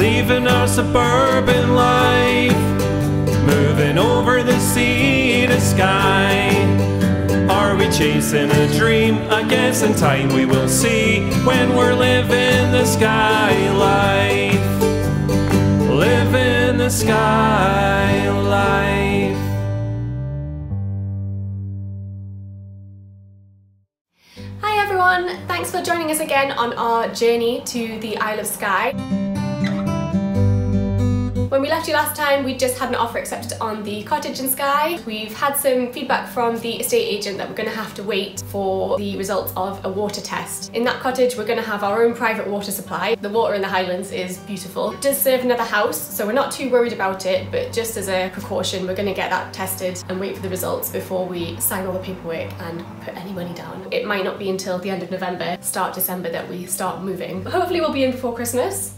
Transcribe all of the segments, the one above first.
leaving our suburban life, moving over the sea to Skye. Are we chasing a dream? I guess in time we will see, when we're living the Skye life, living the Skye life. Hi everyone, thanks for joining us again on our journey to the Isle of Skye. When we left you last time, we just had an offer accepted on the cottage in Skye. We've had some feedback from the estate agent that we're going to have to wait for the results of a water test. In that cottage, we're going to have our own private water supply. The water in the Highlands is beautiful. It does serve another house, so we're not too worried about it, but just as a precaution, we're going to get that tested and wait for the results before we sign all the paperwork and put any money down. It might not be until the end of November, start December, that we start moving. Hopefully we'll be in before Christmas.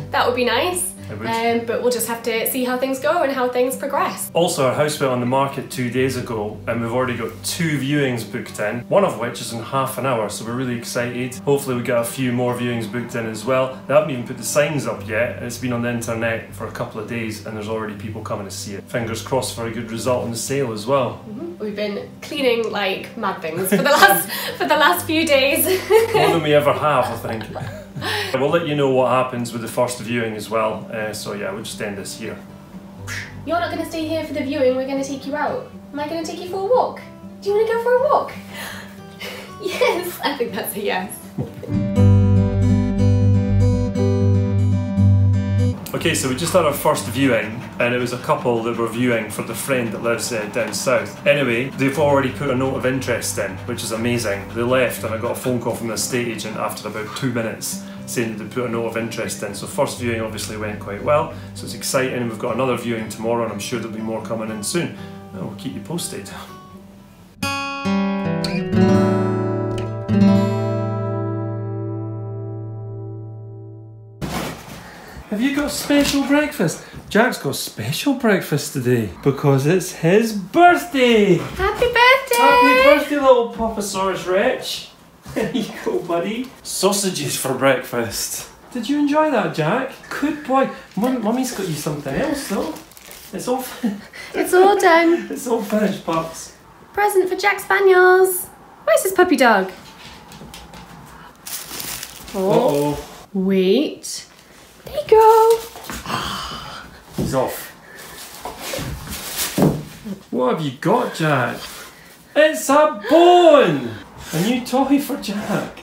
That would be nice. But we'll just have to see how things go and how things progress. Also, our house went on the market 2 days ago and we've already got 2 viewings booked in, one of which is in half an hour, so we're really excited. Hopefully we get a few more viewings booked in as well. They haven't even put the signs up yet. It's been on the internet for a couple of days and there's already people coming to see it. Fingers crossed for a good result in the sale as well. We've been cleaning like mad things for the last few days. More than we ever have, I think. We'll let you know what happens with the first viewing as well, so yeah, we'll just end this here. You're not going to stay here for the viewing, we're going to take you out. Am I going to take you for a walk? Do you want to go for a walk? Yes, I think that's a yes. Okay, so we just had our first viewing and it was a couple that were viewing for the friend that lives down south. Anyway, they've already put a note of interest in, which is amazing. They left and I got a phone call from the estate agent after about 2 minutes saying that they put a note of interest in. So first viewing obviously went quite well, so it's exciting. We've got another viewing tomorrow and I'm sure there'll be more coming in soon. And we'll keep you posted. Have you got special breakfast? Jack's got special breakfast today because it's his birthday! Happy birthday! Happy birthday, little Papasaurus Wretch! There you go, buddy. Sausages for breakfast. Did you enjoy that, Jack? Good boy. Mummy's got you something else though. It's all It's all done. It's all finished, pups. Present for Jack Spaniels. Where's his puppy dog? Oh. Uh-oh. Wait. There you go. He's off. What have you got, Jack? It's a bone! A new toy for Jack.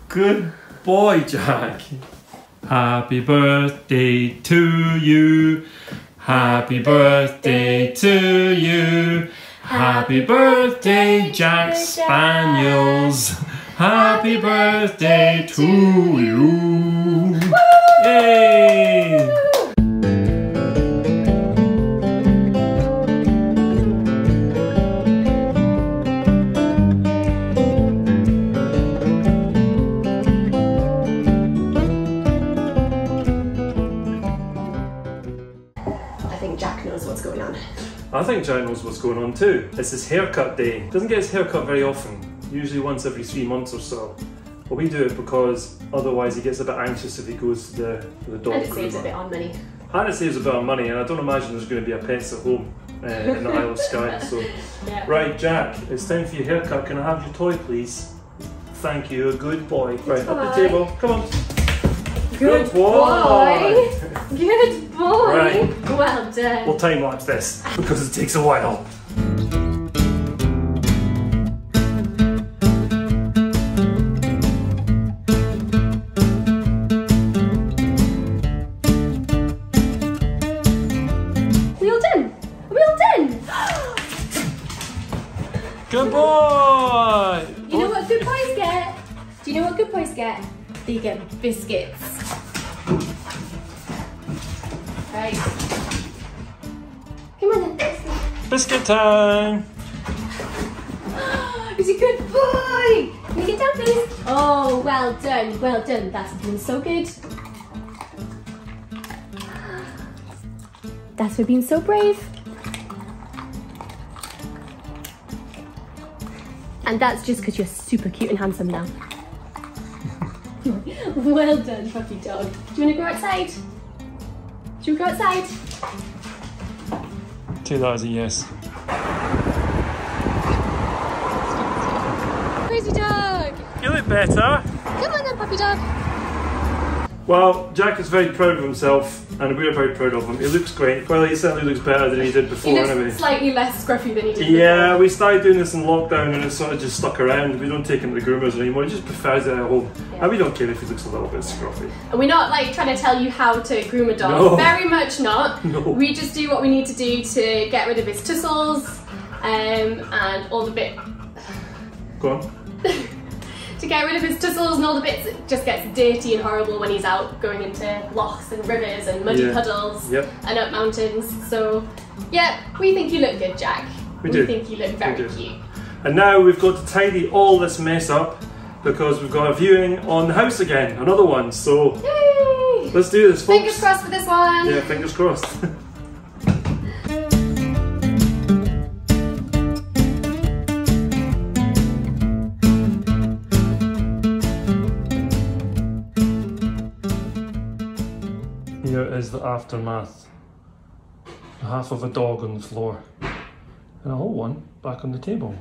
Good boy, Jack. Happy birthday to you. Happy birthday to you. Happy birthday, Jack Spaniels. Happy birthday to you. Yay! I think Jack knows what's going on. I think Jack knows what's going on too. It's his haircut day. Doesn't get his haircut very often, usually once every 3 months or so. But we do it because otherwise he gets a bit anxious if he goes to the dog groomer. And it saves a bit on money. And it saves a bit on money, and I don't imagine there's going to be a pets at home in the Isle of Skye. So, Yeah. Right, Jack, it's time for your haircut. Can I have your toy, please? Thank you, a good boy. Right, up the table. Come on. Good boy. Good boy. Right. Well done. We'll time lapse this because it takes a while. Good boy! You know what good boys get? Do you know what good boys get? They get biscuits. Right. Come on then. Biscuit time! He's a good boy! Can you get down, please? Oh, well done, well done. That's been so good. That's for being so brave. And that's just because you're super cute and handsome now. Well done, puppy dog. Do you want to go outside? Should we go outside? Take that as a yes. Crazy dog! You look better. Come on then, puppy dog. Well, Jack is very proud of himself, and we're very proud of him. He looks great. Well, he certainly looks better than he did before, He looks anyway. slightly less scruffy than he did Yeah, before. we started doing this in lockdown, and it's sort of just stuck around. We don't take him to the groomers anymore. He just prefers it at home. Yeah. And we don't care if he looks a little bit scruffy. And we're not like trying to tell you how to groom a dog. No. Very much not. No. We just do what we need to do to get rid of his tussles and all the bit. Go on. To get rid of his tussles and all the bits that just gets dirty and horrible when he's out going into lochs and rivers and muddy puddles and up mountains. So yeah, we think you look good, Jack. We think you look very cute. And now we've got to tidy all this mess up because we've got a viewing on the house again, another one. So Yay! Let's do this, folks. Fingers crossed for this one. Yeah, fingers crossed. Here is the aftermath. Half of a dog on the floor and a whole one back on the table.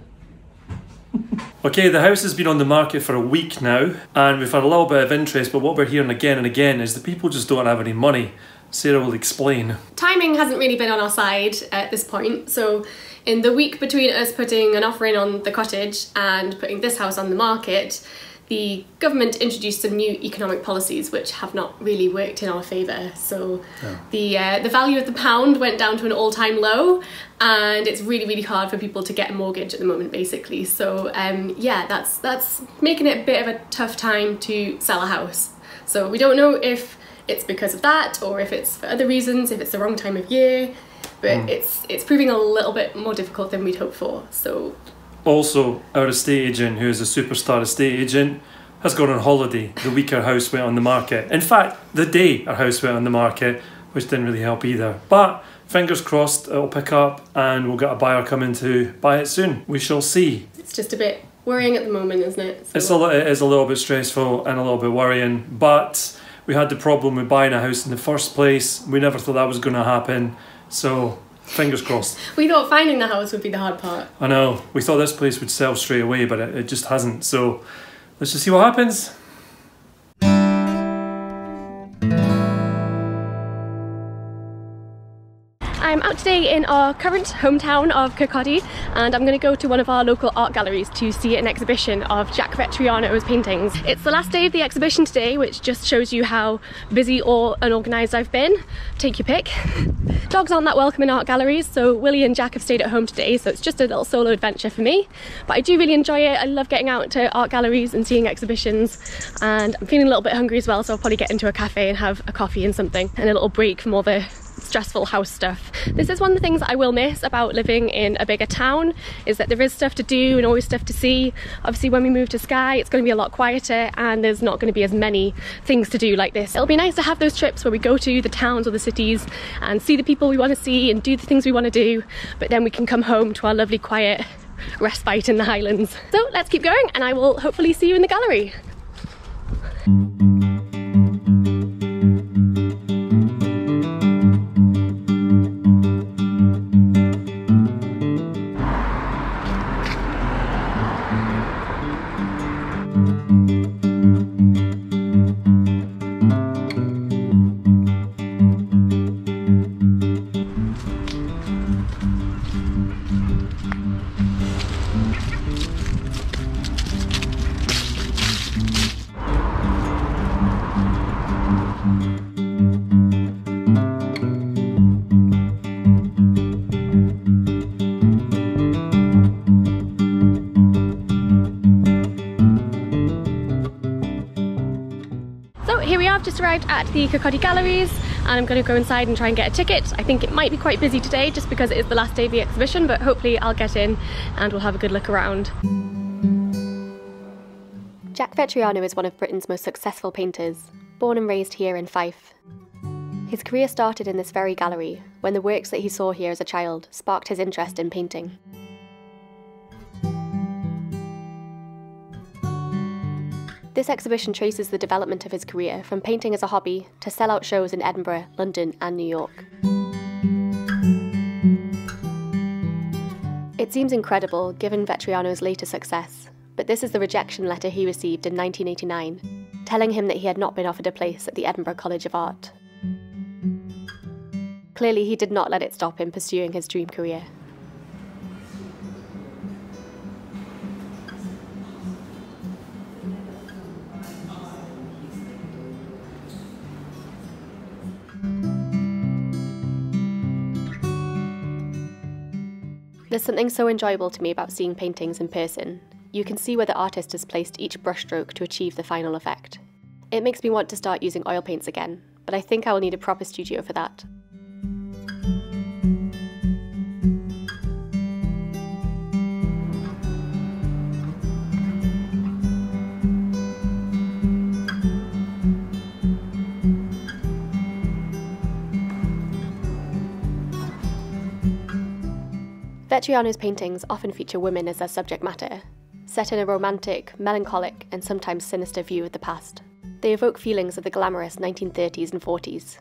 Okay, the house has been on the market for a week now and we've had a little bit of interest, but what we're hearing again and again is the people just don't have any money. Sarah will explain. Timing hasn't really been on our side at this point, so in the week between us putting an offer in on the cottage and putting this house on the market, the government introduced some new economic policies which have not really worked in our favour. So the value of the pound went down to an all-time low and it's really, really hard for people to get a mortgage at the moment, basically. So yeah, that's making it a bit of a tough time to sell a house. So we don't know if it's because of that or if it's for other reasons, if it's the wrong time of year, but it's proving a little bit more difficult than we'd hoped for. So also, our estate agent, who is a superstar estate agent, has gone on holiday the week our house went on the market. In fact, the day our house went on the market, which didn't really help either. But fingers crossed it'll pick up and we'll get a buyer coming to buy it soon. We shall see. it's just a bit worrying at the moment, isn't it? So It is a little bit stressful and a little bit worrying, but we had the problem with buying a house in the first place. We never thought that was going to happen. So fingers crossed. we thought finding the house would be the hard part. I know. We thought this place would sell straight away, but it just hasn't. So let's just see what happens. I'm out today in our current hometown of Cottage and I'm going to go to one of our local art galleries to see an exhibition of Jack Vettriano's paintings. It's the last day of the exhibition today, which just shows you how busy or unorganised I've been. Take your pick. Dogs aren't that welcome in art galleries, so Willie and Jack have stayed at home today, so it's just a little solo adventure for me. But I do really enjoy it. I love getting out to art galleries and seeing exhibitions, and I'm feeling a little bit hungry as well, so I'll probably get into a cafe and have a coffee and something and a little break from all the stressful house stuff. This is one of the things I will miss about living in a bigger town, is that there is stuff to do and always stuff to see. Obviously when we move to Skye it's going to be a lot quieter and there's not going to be as many things to do like this. It'll be nice to have those trips where we go to the towns or the cities and see the people we want to see and do the things we want to do, but then we can come home to our lovely quiet respite in the Highlands. So let's keep going and I will hopefully see you in the gallery. Here we are, I've just arrived at the Cottage Galleries and I'm going to go inside and try and get a ticket. I think it might be quite busy today just because it is the last day of the exhibition, but hopefully I'll get in and we'll have a good look around. Jack Vettriano is one of Britain's most successful painters, born and raised here in Fife. His career started in this very gallery when the works that he saw here as a child sparked his interest in This exhibition traces the development of his career from painting as a hobby to sell-out shows in Edinburgh, London and New York. It seems incredible given Vetriano's later success, but this is the rejection letter he received in 1989, telling him that he had not been offered a place at the Edinburgh College of Art. Clearly, he did not let it stop him pursuing his dream career. There's something so enjoyable to me about seeing paintings in person. You can see where the artist has placed each brushstroke to achieve the final effect. It makes me want to start using oil paints again, but I think I will need a proper studio for that. Vetriano's paintings often feature women as their subject matter, set in a romantic, melancholic and sometimes sinister view of the past. They evoke feelings of the glamorous 1930s and 40s.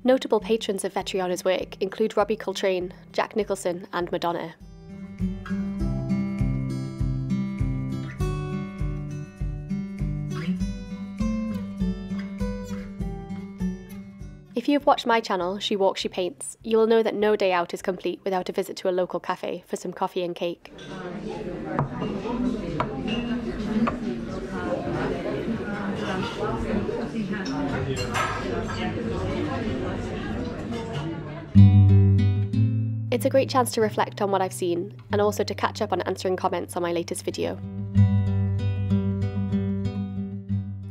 Notable patrons of Vetriano's work include Robbie Coltrane, Jack Nicholson and Madonna. If you have watched my channel, She Walks, She Paints, you will know that no day out is complete without a visit to a local cafe for some coffee and cake. It's a great chance to reflect on what I've seen, and also to catch up on answering comments on my latest video.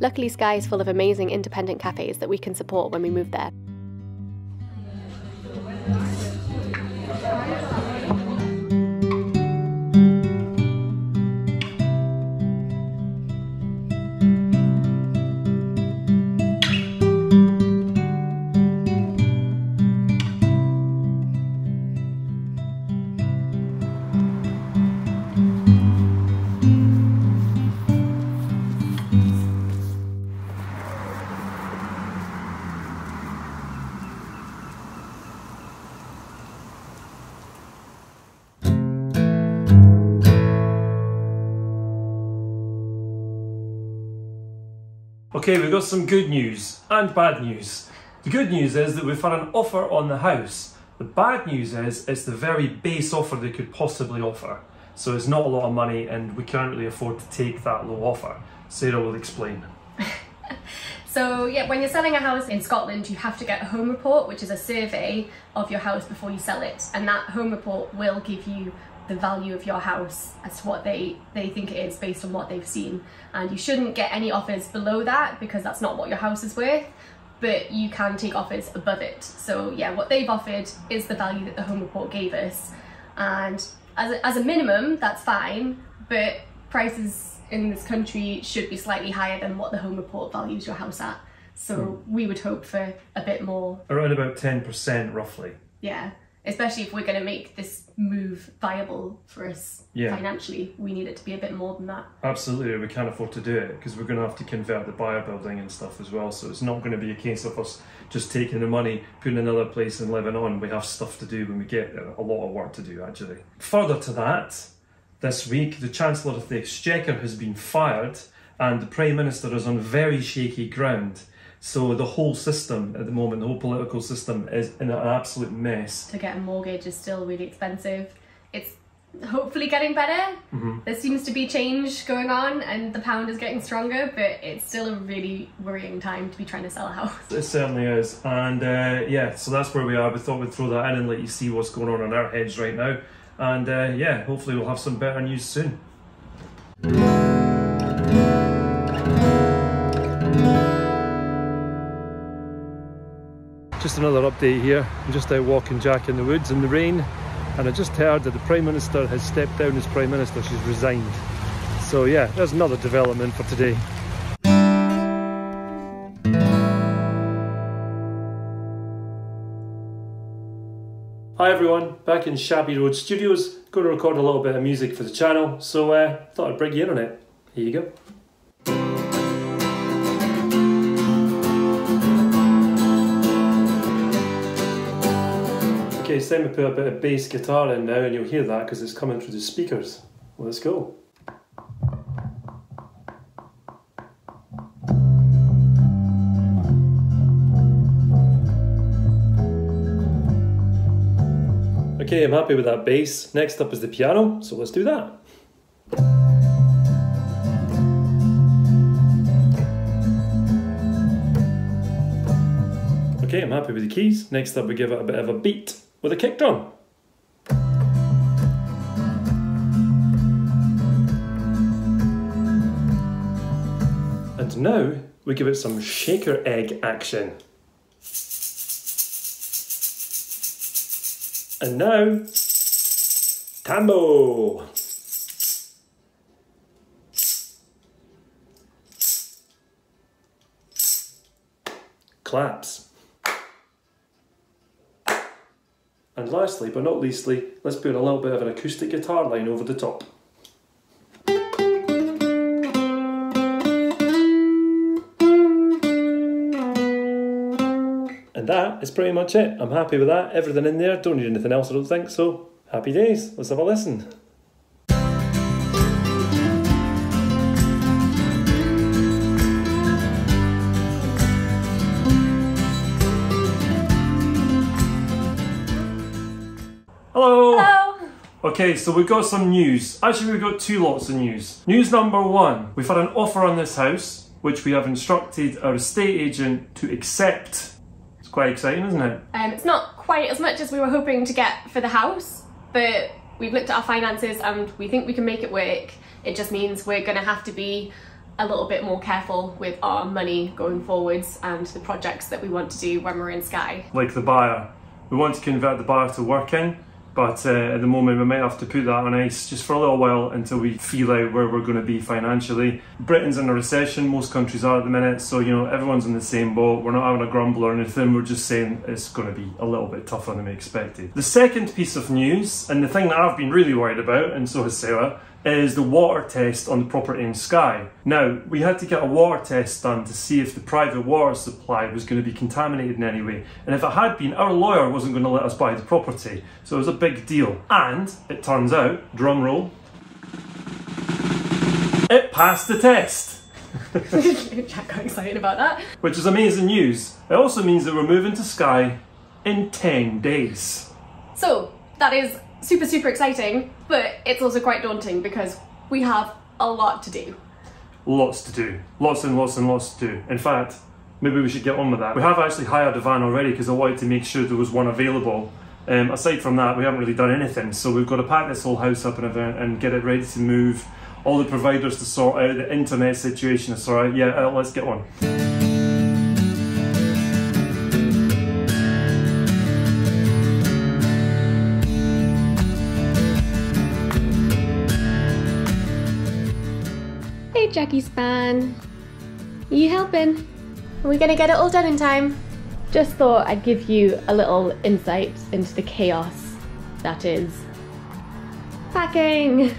Luckily, Skye is full of amazing independent cafes that we can support when we move there. Okay, we've got some good news and bad news. The good news is that we've had an offer on the house. The bad news is it's the very base offer they could possibly offer. So it's not a lot of money and we can't really afford to take that low offer. Sarah will explain. So yeah, when you're selling a house in Scotland, you have to get a home report, which is a survey of your house before you sell it. And that home report will give you the value of your house as to what they think it is based on what they've seen. And you shouldn't get any offers below that because that's not what your house is worth, but you can take offers above it. So yeah, what they've offered is the value that the home report gave us. And as a minimum, that's fine, but prices in this country should be slightly higher than what the home report values your house at. So we would hope for a bit more. Around about 10% roughly. Yeah, especially if we're going to make this move viable for us financially, we need it to be a bit more than that. Absolutely, we can't afford to do it because we're going to have to convert the buyer building and stuff as well. So it's not going to be a case of us just taking the money, putting another place and living on. We have stuff to do when we get a lot of work to do actually. Further to that, this week the Chancellor of the Exchequer has been fired and the Prime Minister is on very shaky ground. So the whole system at the moment, the whole political system is in an absolute mess. To get a mortgage is still really expensive. It's hopefully getting better. There seems to be change going on and the pound is getting stronger, but it's still a really worrying time to be trying to sell a house. It certainly is. And yeah, so that's where we are. We thought we'd throw that in and let you see what's going on in our heads right now. And yeah, hopefully we'll have some better news soon. Just another update here. I'm just out walking Jack in the woods in the rain, and I just heard that the Prime Minister has stepped down as Prime Minister. She's resigned. So yeah, there's another development for today. Hi everyone, back in Shabby Road Studios, going to record a little bit of music for the channel, so thought I'd bring you in on it. Here you go. Okay, it's time to put a bit of bass guitar in now, and you'll hear that because it's coming through the speakers. Well, let's go. Okay, I'm happy with that bass. Next up is the piano, so let's do that. Okay, I'm happy with the keys. Next up we give it a bit of a beat with a kick drum. And now we give it some shaker egg action. And now, tambo! Claps. And lastly, but not leastly, let's put a little bit of an acoustic guitar line over the top. And that is pretty much it. I'm happy with that. Everything in there. Don't need anything else, I don't think. So, happy days. Let's have a listen. Hello! Hello! Okay, so we've got some news. Actually, we've got two lots of news. News number one. We've had an offer on this house, which we have instructed our estate agent to accept. Quite exciting, isn't it? It's not quite as much as we were hoping to get for the house, but we've looked at our finances and we think we can make it work. It just means we're going to have to be a little bit more careful with our money going forwards and the projects that we want to do when we're in Skye. Like the buyer. We want to convert the buyer to working, but at the moment we might have to put that on ice just for a little while until we feel out where we're going to be financially. Britain's in a recession, most countries are at the minute, so you know, everyone's in the same boat. We're not having a grumble or anything, we're just saying it's going to be a little bit tougher than we expected. The second piece of news, and the thing that I've been really worried about, and so has Sarah, is the water test on the property in Skye. Now, we had to get a water test done to see if the private water supply was going to be contaminated in any way. And if it had been, our lawyer wasn't going to let us buy the property. So it was a big deal. And, it turns out, drum roll, it passed the test. Jack got excited about that. Which is amazing news. It also means that we're moving to Skye in 10 days. So, that is super exciting, but it's also quite daunting because we have a lot to do. Lots to do. Lots and lots and lots to do. In fact, maybe we should get on with that. We have actually hired a van already because I wanted to make sure there was one available. Aside from that, we haven't really done anything, so we've got to pack this whole house up and get it ready to move. All the providers to sort out, the internet situation to sort out. Yeah, let's get on. Hey Jackie Span, you helping? Are we gonna get it all done in time? Just thought I'd give you a little insight into the chaos that is packing.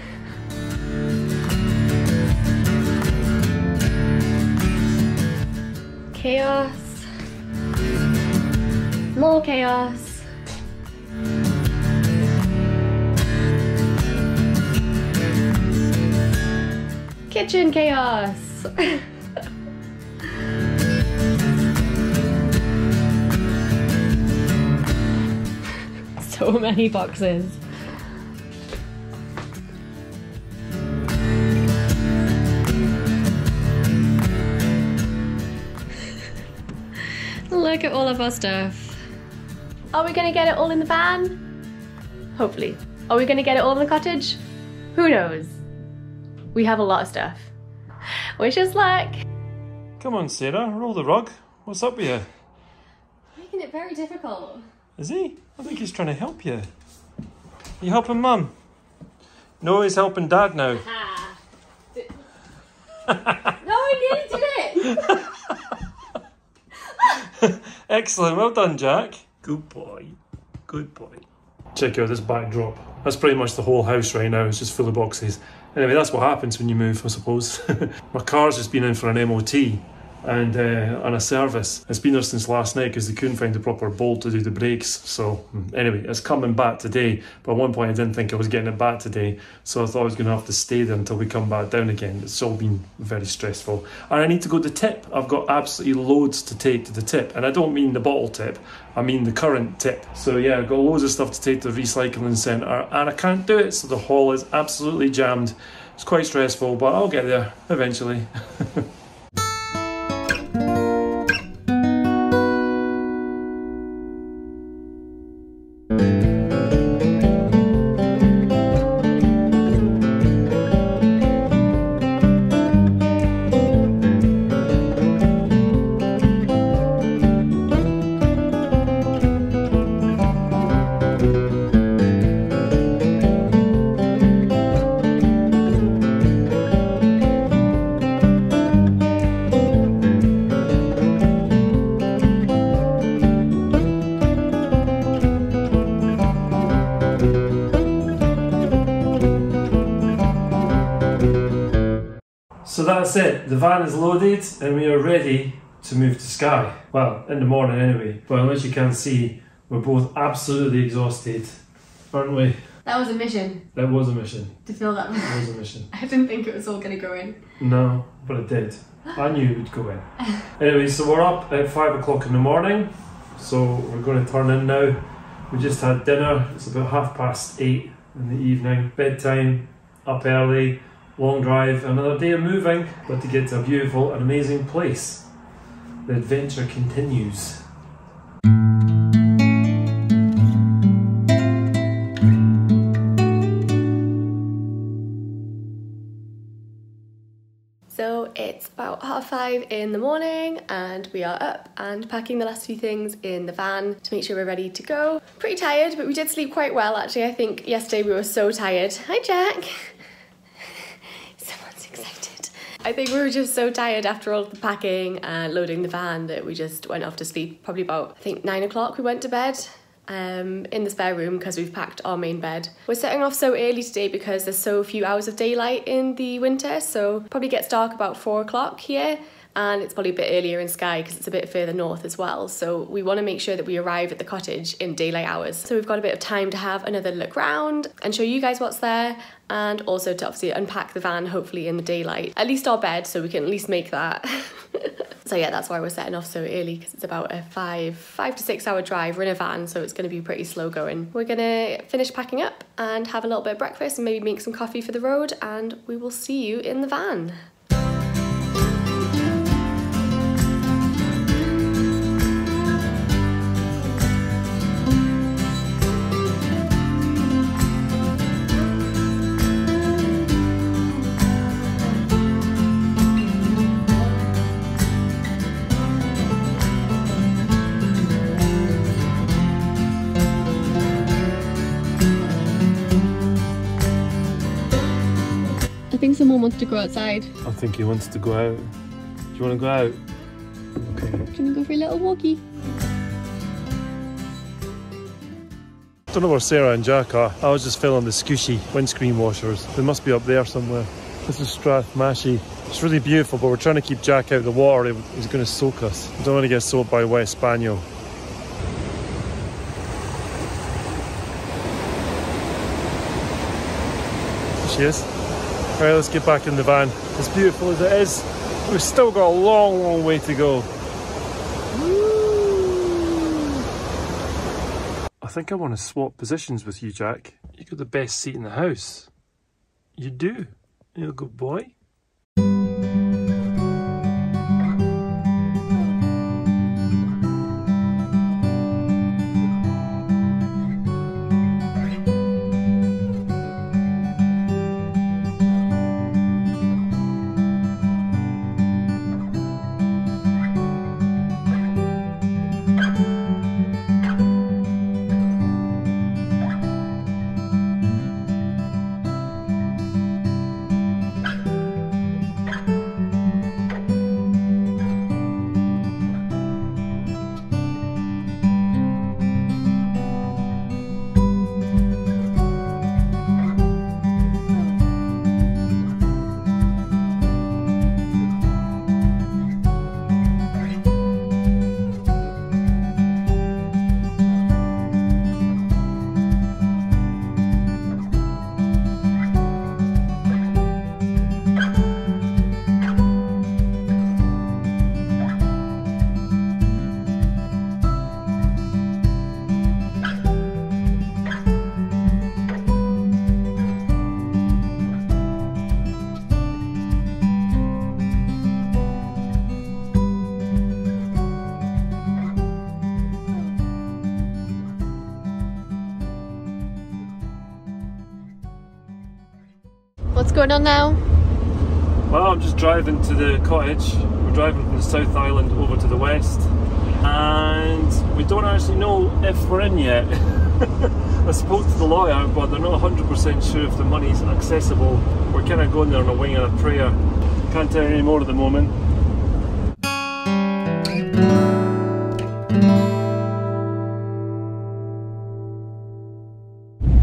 Chaos, more chaos. Kitchen chaos. So many boxes. Look at all of our stuff. Are we gonna get it all in the van? Hopefully. Are we gonna get it all in the cottage? Who knows? We have a lot of stuff. Wish us luck. Come on, Sarah, roll the rug. What's up with you? Making it very difficult. Is he? I think he's trying to help you. You helping Mum? No, he's helping Dad now. Ah, No, I nearly did it! Excellent, well done, Jack. Good boy. Good boy. Check out this backdrop. That's pretty much the whole house right now. It's just full of boxes. Anyway, that's what happens when you move, I suppose. My car's just been in for an MOT and a service. It's been there since last night because they couldn't find the proper bolt to do the brakes. So anyway, it's coming back today. But at one point I didn't think I was getting it back today. So I thought I was going to have to stay there until we come back down again. It's all been very stressful. And I need to go to the tip. I've got absolutely loads to take to the tip. And I don't mean the bottle tip. I mean the current tip. So yeah, I've got loads of stuff to take to the recycling centre. And I can't do it. So the hall is absolutely jammed. It's quite stressful, but I'll get there eventually. So that's it, the van is loaded and we are ready to move to Skye. Well, in the morning anyway, but unless you can't see, we're both absolutely exhausted, aren't we? That was a mission. That was a mission. To fill that room. That was a mission. I didn't think it was all going to go in. No, but it did. I knew it would go in. Anyway, so we're up at 5 o'clock in the morning, so we're going to turn in now. We just had dinner, it's about 8:30 in the evening. Bedtime, up early. Long drive, another day of moving, but to get to a beautiful and amazing place. The adventure continues. So it's about 5:30 in the morning and we are up and packing the last few things in the van to make sure we're ready to go. Pretty tired, but we did sleep quite well actually. I think yesterday we were so tired. Hi Jack! I think we were just so tired after all the packing and loading the van that we just went off to sleep. Probably about, I think, 9 o'clock we went to bed in the spare room because we've packed our main bed. We're setting off so early today because there's so few hours of daylight in the winter, so probably gets dark about 4 o'clock here. And it's probably a bit earlier in Skye because it's a bit further north as well. So we want to make sure that we arrive at the cottage in daylight hours. So we've got a bit of time to have another look round and show you guys what's there, and also to obviously unpack the van hopefully in the daylight. At least our bed, so we can at least make that. So yeah, that's why we're setting off so early, because it's about a 5 to 6 hour drive. We're in a van, so it's going to be pretty slow going. We're going to finish packing up and have a little bit of breakfast and maybe make some coffee for the road, and we will see you in the van. I think someone wants to go outside. I think he wants to go out. Do you want to go out? Okay. Can we go for a little walkie? Don't know where Sarah and Jack are. I was just filling the Scooshy windscreen washers. They must be up there somewhere. This is Strathmashie. It's really beautiful, but we're trying to keep Jack out of the water. He's going to soak us. I don't want to get soaked by a wet spaniel. There she is. Alright, let's get back in the van. As beautiful as it is, we've still got a long, long way to go. Woo! I think I want to swap positions with you, Jack. You got the best seat in the house. You do. You're a good boy. going on now? Well, I'm just driving to the cottage. We're driving from the South Island over to the west, and we don't actually know if we're in yet. I spoke to the lawyer, but they're not 100% sure if the money's accessible. We're kind of going there on a wing and a prayer. Can't tell you any more at the moment.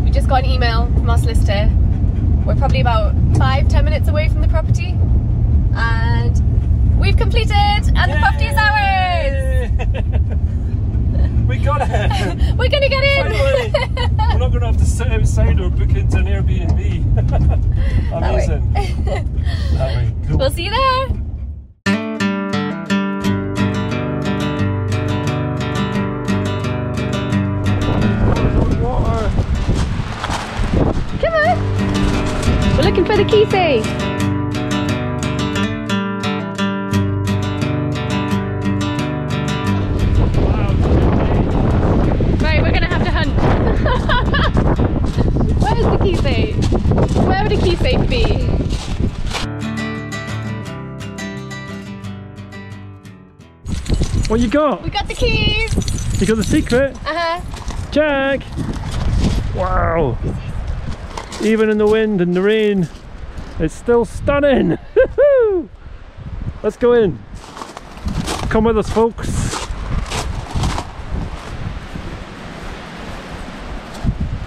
We just got an email from our solicitor. We're probably about 5-10 minutes away from the property, and we've completed, and the property is ours! We got it! We're gonna get in! Finally! We're not gonna have to sit outside or book into an Airbnb. Amazing. That way. Cool. We'll see you there! Water. Come on! We're looking for the key safe! Right, we're gonna have to hunt. Where's the key safe? Where would a key safe be? What you got? We got the keys! You got the secret? Uh-huh. Jack! Wow! Even in the wind and the rain, it's still stunning! Let's go in. Come with us, folks.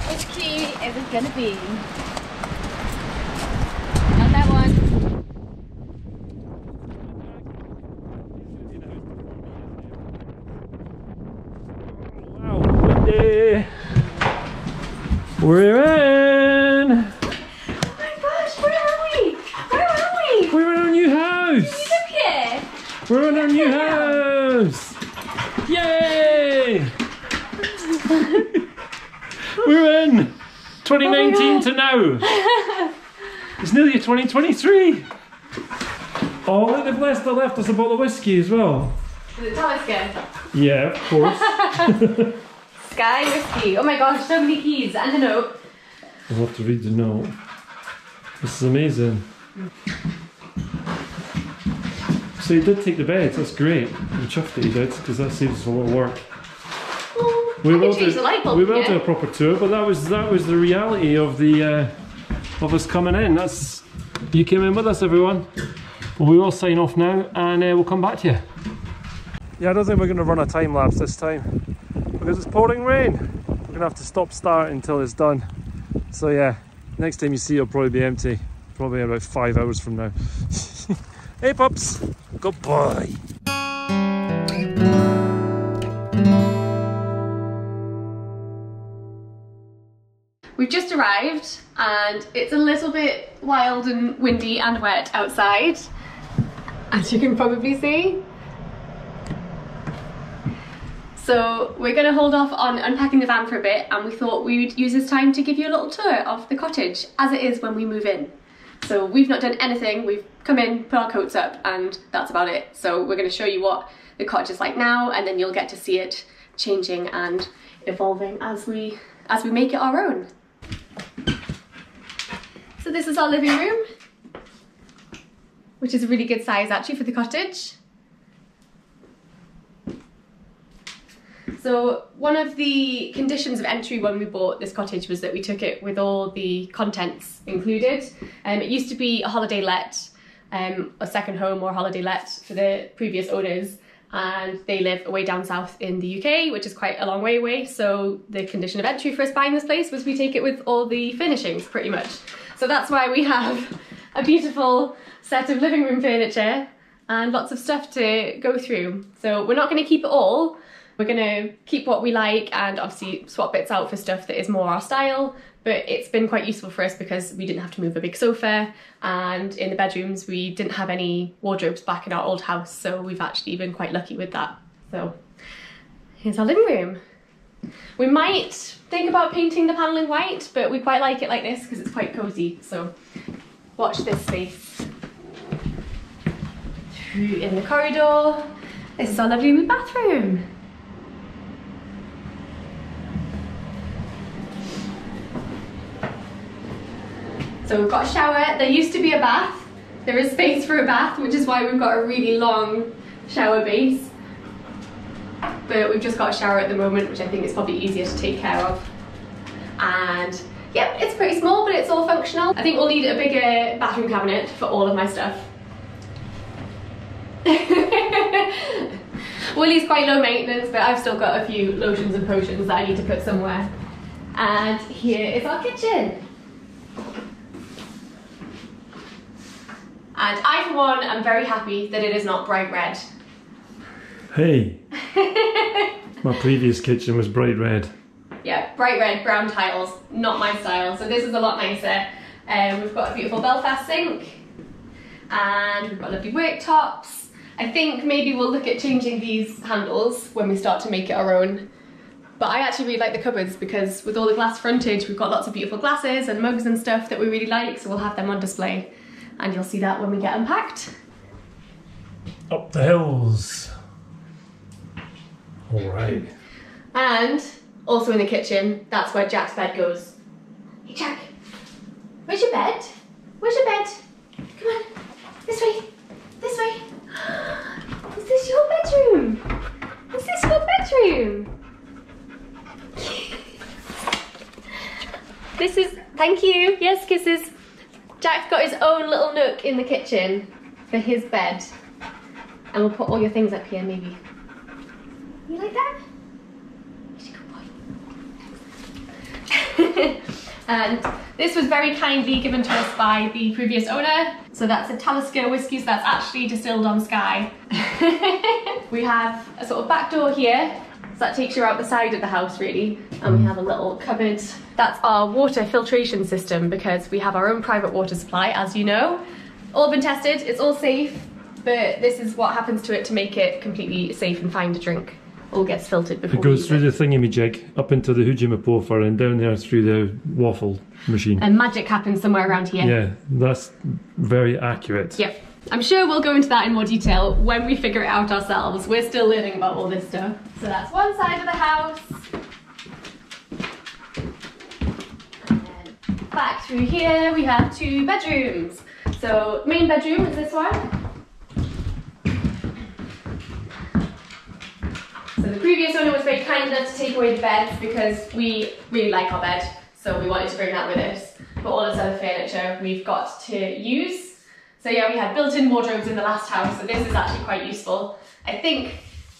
Which key is it gonna be? Not that one. Wow, windy! We're in! Oh my gosh, where are we? Where are we? We're in our new house! Look here! We're in our new house! Yay! We're in! 2019 to now! It's nearly 2023! Oh, look, they've left us a bottle of whiskey as well. Is it Talisker? Yeah, of course. Skye whiskey. Oh my gosh, so many keys and a note. I'll have to read the note. This is amazing. So you did take the bed, that's great. I'm chuffed that you did, because that saves us a lot of work. Oh, We I will can change the light bulb. we will do a proper tour, but that was the reality of the of us coming in. That's you came in with us, everyone. But we will sign off now, and we'll come back to you. Yeah, I don't think we're going to run a time lapse this time because it's pouring rain. We're going to have to stop start until it's done. So yeah, next time you see it'll probably be empty. Probably about 5 hours from now. Hey pups, goodbye. We've just arrived and it's a little bit wild and windy and wet outside, as you can probably see. So we're going to hold off on unpacking the van for a bit, and we thought we would use this time to give you a little tour of the cottage as it is when we move in. So we've not done anything, we've come in, put our coats up, and that's about it. So we're going to show you what the cottage is like now, and then you'll get to see it changing and evolving as we make it our own. So this is our living room, which is a really good size actually for the cottage. So one of the conditions of entry when we bought this cottage was that we took it with all the contents included. It used to be a holiday let, a second home or holiday let for the previous owners, and they live away down south in the UK, which is quite a long way away. So the condition of entry for us buying this place was we take it with all the furnishings pretty much. So that's why we have a beautiful set of living room furniture and lots of stuff to go through. So we're not going to keep it all. We're going to keep what we like and obviously swap bits out for stuff that is more our style, but it's been quite useful for us because we didn't have to move a big sofa, and in the bedrooms we didn't have any wardrobes back in our old house, so we've actually been quite lucky with that. So here's our living room. We might think about painting the panelling white, but we quite like it like this because it's quite cosy. So watch this space. Through in the corridor, this is our lovely new bathroom. So we've got a shower. There used to be a bath. There is space for a bath, which is why we've got a really long shower base. But we've just got a shower at the moment, which I think is probably easier to take care of. And yeah, it's pretty small, but it's all functional. I think we'll need a bigger bathroom cabinet for all of my stuff. Willie's quite low maintenance, but I've still got a few lotions and potions that I need to put somewhere. And here is our kitchen. And I, for one, am very happy that it is not bright red. Hey, my previous kitchen was bright red. Yeah, bright red, brown tiles, not my style. So this is a lot nicer. We've got a beautiful Belfast sink, and we've got lovely worktops. I think maybe we'll look at changing these handles when we start to make it our own. But I actually really like the cupboards because with all the glass frontage, we've got lots of beautiful glasses and mugs and stuff that we really like, so we'll have them on display. And you'll see that when we get unpacked. Up the hills. All right. And also in the kitchen, that's where Jack's bed goes. Hey Jack, where's your bed? Where's your bed? Come on, this way, this way. Is this your bedroom? Is this your bedroom? This is, thank you, yes, kisses. Jack's got his own little nook in the kitchen for his bed. And we'll put all your things up here, maybe. You like that? He's a good boy. And this was very kindly given to us by the previous owner. So that's a Talisker whiskies that's actually distilled on Skye. We have a sort of back door here. So that takes you out the side of the house really. And we have a little cupboard. That's our water filtration system because we have our own private water supply, as you know. All been tested, it's all safe, but this is what happens to it to make it completely safe and fine to drink. All gets filtered before it goes through the thingamajig up into the Hujimapofar and down there through the waffle machine. And magic happens somewhere around here. Yeah, that's very accurate. Yep. I'm sure we'll go into that in more detail when we figure it out ourselves. We're still learning about all this stuff. So that's one side of the house. And then back through here we have 2 bedrooms. So main bedroom is this one. So the previous owner was very kind enough to take away the beds because we really like our bed, so we wanted to bring that with us. But all this other furniture we've got to use. So yeah, we had built-in wardrobes in the last house, so this is actually quite useful. I think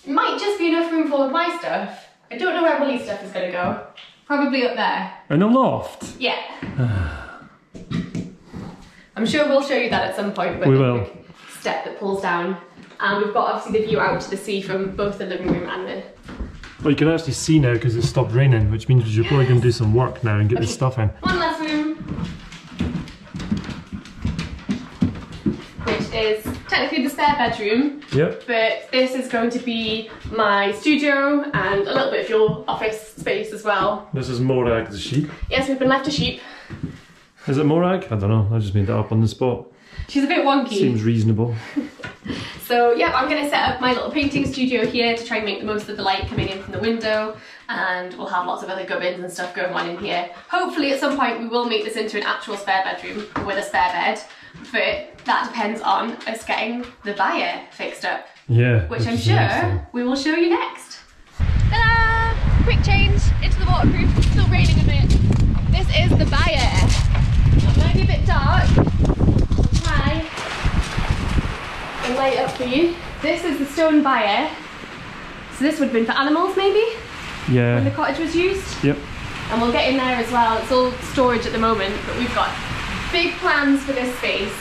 it might just be enough room for my stuff. I don't know where Willie's stuff is going to go. Probably up there. In a loft? Yeah. I'm sure we'll show you that at some point. We will. Big step that pulls down. And we've got obviously the view out to the sea from both the living room and the... Well, you can actually see now because it's stopped raining, which means you're probably going to do some work now and get this stuff in. One last room. Which is technically the spare bedroom. Yep. But this is going to be my studio and a little bit of your office space as well. This is Morag the sheep. Yes, we've been left a sheep. Is it Morag? I don't know, I just made that up on the spot. She's a bit wonky. Seems reasonable. So yeah, I'm going to set up my little painting studio here to try and make the most of the light coming in from the window, and we'll have lots of other gubbins and stuff going on in here. Hopefully at some point we will make this into an actual spare bedroom with a spare bed, but that depends on us getting the buyer fixed up. Yeah. Which I'm sure we will show you next. Ta-da! Quick change into the waterproof, it's still raining a bit. This is the buyer. It might be a bit dark. Hi. And light up for you. This is the stone buyer. So this would have been for animals maybe? Yeah. When the cottage was used? Yep. And we'll get in there as well. It's all storage at the moment, but we've got big plans for this space.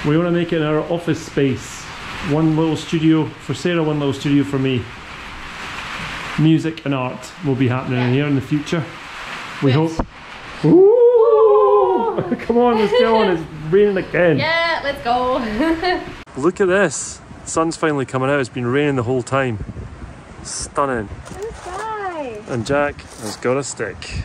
We want to make it our office space. One little studio for Sarah, one little studio for me. Music and art will be happening in here in the future. We hope. Ooh! Come on, let's go on. It's raining again. Yeah, let's go. Look at this. The sun's finally coming out. It's been raining the whole time. Stunning. And Jack has got a stick.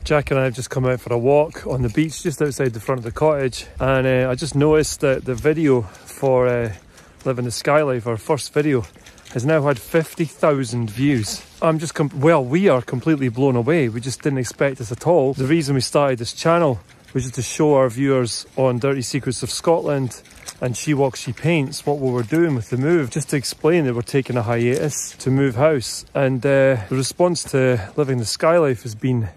Jack and I have just come out for a walk on the beach just outside the front of the cottage, and I just noticed that the video for Living the Skye Life, our first video, has now had 50,000 views. I'm just, well, we are completely blown away. We just didn't expect this at all. The reason we started this channel was just to show our viewers on Dirty Secrets of Scotland and She Walks, She Paints what we were doing with the move, just to explain that we're taking a hiatus to move house. And the response to Living the Skye Life has been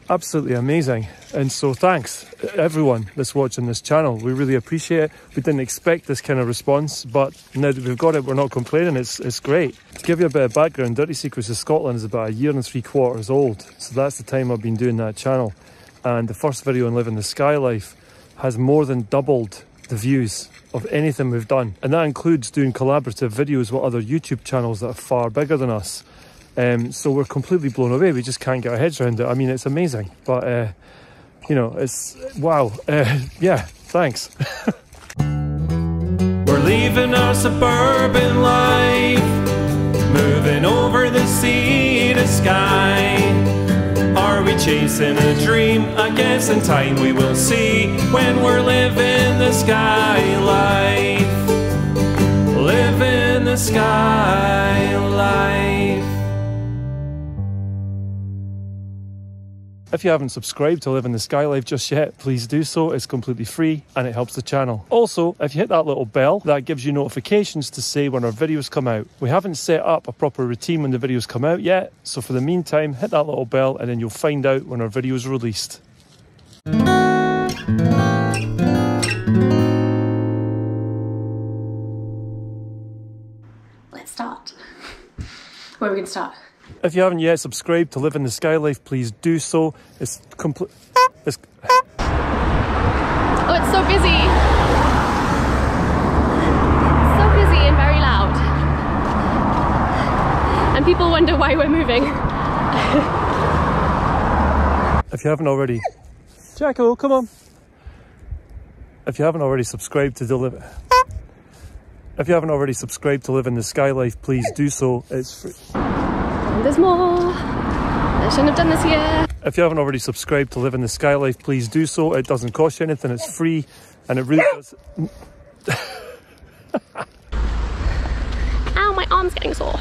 absolutely amazing, and so thanks everyone that's watching this channel. We really appreciate it. We didn't expect this kind of response, but now that we've got it, we're not complaining. It's great. To give you a bit of background, Dirty Secrets of Scotland is about 1 3/4 years old, so that's the time I've been doing that channel, and the first video on Living the Skye Life has more than doubled the views of anything we've done, and that includes doing collaborative videos with other YouTube channels that are far bigger than us. So we're completely blown away. We just can't get our heads around it. I mean, it's amazing, but you know, it's wow. Yeah, thanks. We're leaving our suburban life, moving over the sea to Skye. Are we chasing a dream? I guess in time we will see, when we're living the Skye life. Living the Skye life. If you haven't subscribed to Living the Skye Life just yet, please do so. It's completely free and it helps the channel. Also, if you hit that little bell, that gives you notifications to say when our videos come out. We haven't set up a proper routine when the videos come out yet, so for the meantime, hit that little bell and then you'll find out when our video is released. Let's start. Where are we going to start? If you haven't yet subscribed to Living the Skye Life, please do so. It's complete. Oh, it's so busy. So busy and very loud. And people wonder why we're moving. If you haven't already, Jacko, come on. If you haven't already subscribed to If you haven't already subscribed to Living the Skye Life, please do so. It's free. There's more. I shouldn't have done this here. If you haven't already subscribed to Living the Skye Life, please do so. It doesn't cost you anything, it's free, and it really does. Ow, my arm's getting sore.